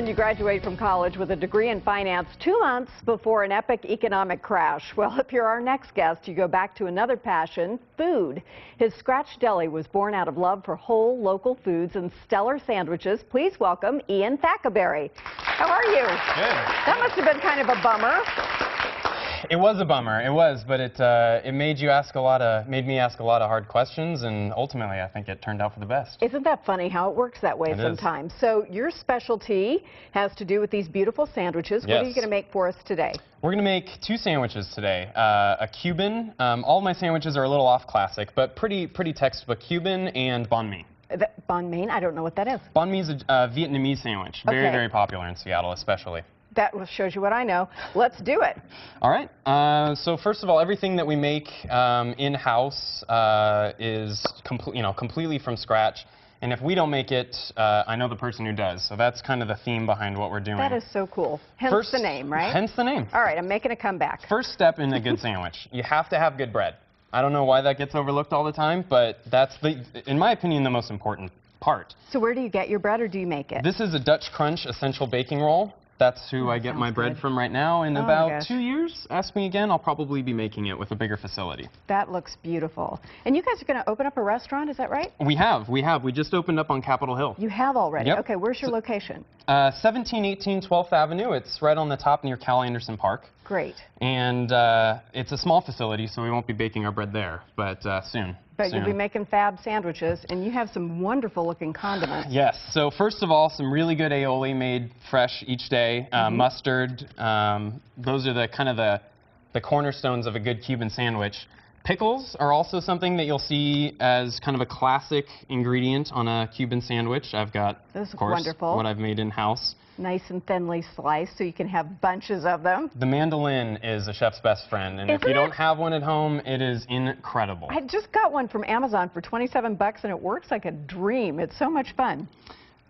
you graduate from college with a degree in finance 2 months before an epic economic crash. Well, if you're our next guest, you go back to another passion, food. His Scratch Deli was born out of love for whole local foods and stellar sandwiches. Please welcome Ian Thackaberry. How are you? Good. That must have been kind of a bummer. It was a bummer. It was, but it made me ask a lot of hard questions, and ultimately, I think it turned out for the best. Isn't that funny how it works that way sometimes? So your specialty has to do with these beautiful sandwiches. Yes. What are you going to make for us today? We're going to make 2 sandwiches today. A Cuban. All my sandwiches are a little off classic, but pretty textbook Cuban and banh mi. Banh mi? I don't know what that is. Banh mi is a Vietnamese sandwich. Very, very popular in Seattle, especially. That shows you what I know. Let's do it. All right. So first of all, everything that we make in-house is completely from scratch. And if we don't make it, I know the person who does. So that's kind of the theme behind what we're doing. That is so cool. Hence the name, right? Hence the name. All right, I'm making a comeback. First step in a good sandwich, you have to have good bread. I don't know why that gets overlooked all the time, but that's, in my opinion, the most important part. So where do you get your bread, or do you make it? This is a Dutch Crunch Essential Baking Roll. That's who I get my bread from right now. In about 2 years, ask me again, I'll probably be making it with a bigger facility. That looks beautiful. And you guys are going to open up a restaurant, is that right? We have. We just opened up on Capitol Hill. You have already? Yep. Okay, where's your location? 1718 12th Avenue. It's right on the top near Cal Anderson Park. Great. And it's a small facility, so we won't be baking our bread there, but soon. But you'll be making fab sandwiches, and you have some wonderful-looking condiments. Yes. So first of all, some really good aioli made fresh each day. Mustard. Those are the cornerstones of a good Cuban sandwich. Pickles are also something that you'll see as kind of a classic ingredient on a Cuban sandwich. I've got, of course, what I've made in-house. Nice and thinly sliced, so you can have bunches of them. The mandolin is a chef's best friend, and if you don't have one at home, it is incredible. I just got one from Amazon for 27 bucks, and it works like a dream. It's so much fun.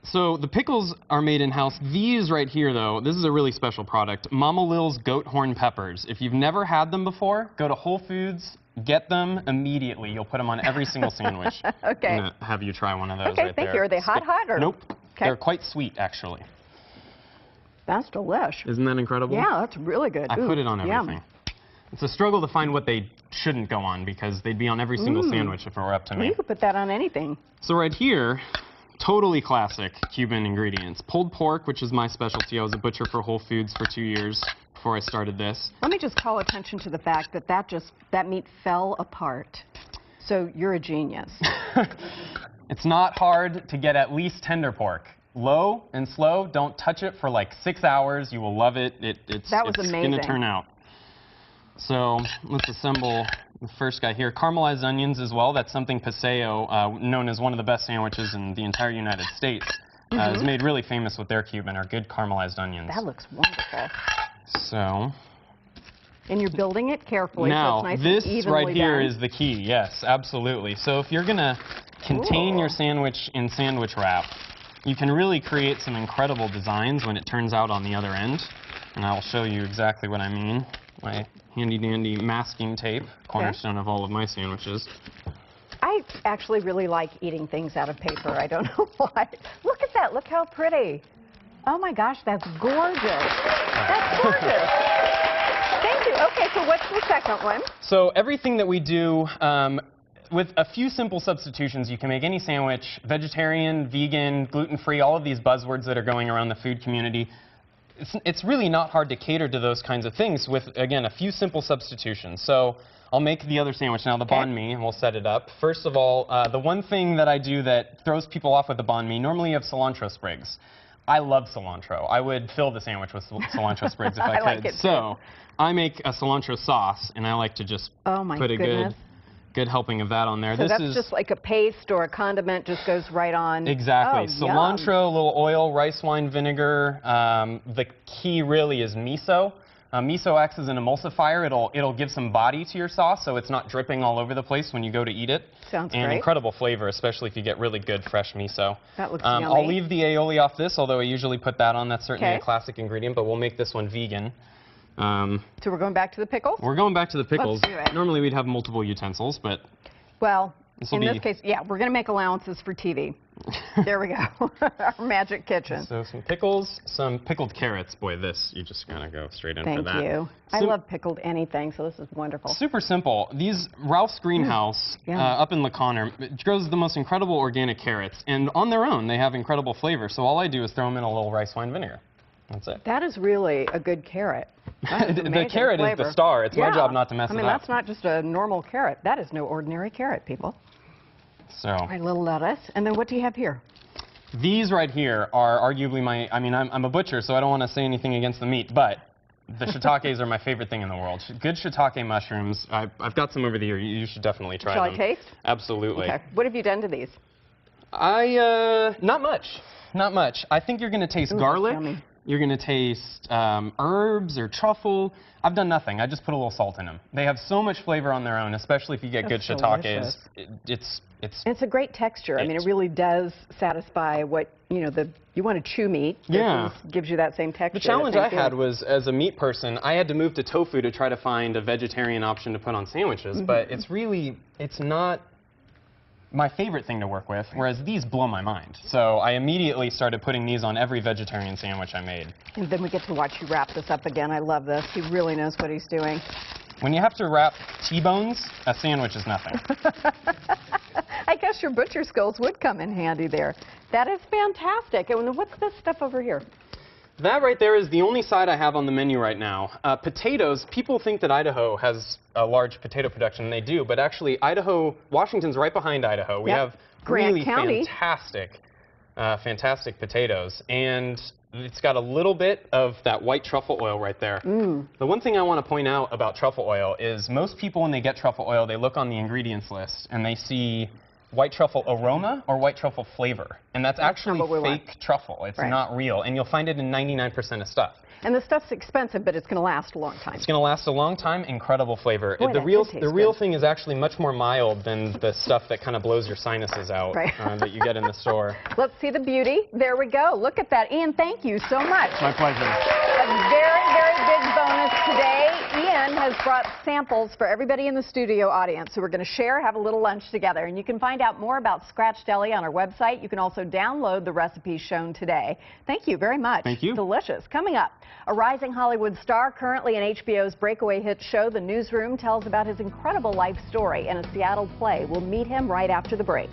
So the pickles are made in-house. These right here, though, this is a really special product. Mama Lil's goat horn peppers. If you've never had them before, go to Whole Foods, get them immediately. You'll put them on every single sandwich. Okay. I'm going to have you try one of those right there. Thank you. Are they hot or? Nope. Okay. They're quite sweet, actually. That's delish. Isn't that incredible? Yeah, that's really good. I put it on everything. Yum. It's a struggle to find what they shouldn't go on, because they'd be on every single sandwich if it were up to me. You could put that on anything. So right here, totally classic Cuban ingredients. Pulled pork, which is my specialty. I was a butcher for Whole Foods for 2 years before I started this. Let me just call attention to the fact that that meat fell apart. So you're a genius. It's not hard to get at least tender pork. Low and slow, don't touch it for like 6 hours. You will love it. It's amazing. Going to turn out. So let's assemble the first guy here. Caramelized onions as well. That's something Paseo, known as one of the best sandwiches in the entire United States, is made really famous with their Cuban, are good caramelized onions. That looks wonderful. So. And you're building it carefully, now, so it's nice this and evenly right here done. is the key. Yes, absolutely. So if you're going to contain your sandwich in sandwich wrap, you can really create some incredible designs when it turns out on the other end. And I'll show you exactly what I mean. My handy-dandy masking tape, cornerstone of all of my sandwiches. I actually really like eating things out of paper. I don't know why. Look at that. Look how pretty. Oh, my gosh, that's gorgeous. That's gorgeous. Thank you. Okay, so what's the second one? So everything that we do, with a few simple substitutions, you can make any sandwich, vegetarian, vegan, gluten-free, all of these buzzwords that are going around the food community. It's really not hard to cater to those kinds of things with, again, a few simple substitutions. So I'll make the other sandwich now, the banh mi, and we'll set it up. First of all, the one thing that I do that throws people off with the banh mi, normally you have cilantro sprigs. I love cilantro. I would fill the sandwich with cilantro sprigs if I could. Like it so I make a cilantro sauce, and I like to just put a good helping of that on there. So that's just like a paste or a condiment, just goes right on. Exactly. Oh, cilantro, a little oil, rice wine vinegar. The key really is miso. Miso acts as an emulsifier. It'll give some body to your sauce, so it's not dripping all over the place when you go to eat it. Sounds and great. Incredible flavor, especially if you get really good fresh miso. That looks yummy. I'll leave the aioli off this, although I usually put that on. That's certainly a classic ingredient, but we'll make this one vegan. So we're going back to the pickles? We're going back to the pickles. Let's do it. Normally we'd have multiple utensils, but... Well, In this case, yeah, we're going to make allowances for TV. There we go. Our magic kitchen. So some pickles, some pickled carrots. Boy, this, you just kind of go straight in for that. Thank you. I love pickled anything, so this is wonderful. Super simple. These Ralph's Greenhouse up in LaConner grows the most incredible organic carrots, and on their own, they have incredible flavor. So all I do is throw them in a little rice wine vinegar. That's it. That is really a good carrot. The carrot is the star. It's my job not to mess it up. I mean, that's not just a normal carrot. That is no ordinary carrot, people. So. A little lettuce. And then what do you have here? These right here are arguably I'm a butcher, so I don't want to say anything against the meat, but the shiitakes are my favorite thing in the world. Good shiitake mushrooms. I've got some over the year. You should definitely try them. Shall I taste? Absolutely. Okay. What have you done to these? Not much. Not much. I think you're going to taste garlic. Yummy. You're going to taste herbs or truffle. I've done nothing. I just put a little salt in them. They have so much flavor on their own, especially if you get good shiitakes. It's a great texture. I mean, it really does satisfy what, you want to chew meat. Yeah. This gives you that same texture. The challenge I had was, as a meat person, I had to move to tofu to try to find a vegetarian option to put on sandwiches, but it's not my favorite thing to work with, whereas these blow my mind. So I immediately started putting these on every vegetarian sandwich I made. And then we get to watch you wrap this up again. I love this. He really knows what he's doing. When you have to wrap T-bones, a sandwich is nothing. I guess your butcher skills would come in handy there. That is fantastic. And what's this stuff over here? That right there is the only side I have on the menu right now. Potatoes, people think that Idaho has a large potato production, and they do, but actually Washington's right behind Idaho. We have really fantastic potatoes, and it's got a little bit of that white truffle oil right there. The one thing I want to point out about truffle oil is most people, when they get truffle oil, they look on the ingredients list and they see white truffle aroma or white truffle flavor. And that's actually fake truffle. It's not real. And you'll find it in 99% of stuff. And the stuff's expensive, but it's going to last a long time. It's going to last a long time. Incredible flavor. Boy, the real thing is actually much more mild than the stuff that kind of blows your sinuses out that you get in the store. Let's see the beauty. There we go. Look at that. Ian, thank you so much. My pleasure. A very, very big bonus today. Ian has brought samples for everybody in the studio audience. So we're going to share, have a little lunch together. And you can find out more about Scratch Deli on our website. You can also download the recipes shown today. Thank you very much. Thank you. Delicious. Coming up, a rising Hollywood star currently in HBO's breakaway hit show The Newsroom tells about his incredible life story and a Seattle play. We'll meet him right after the break.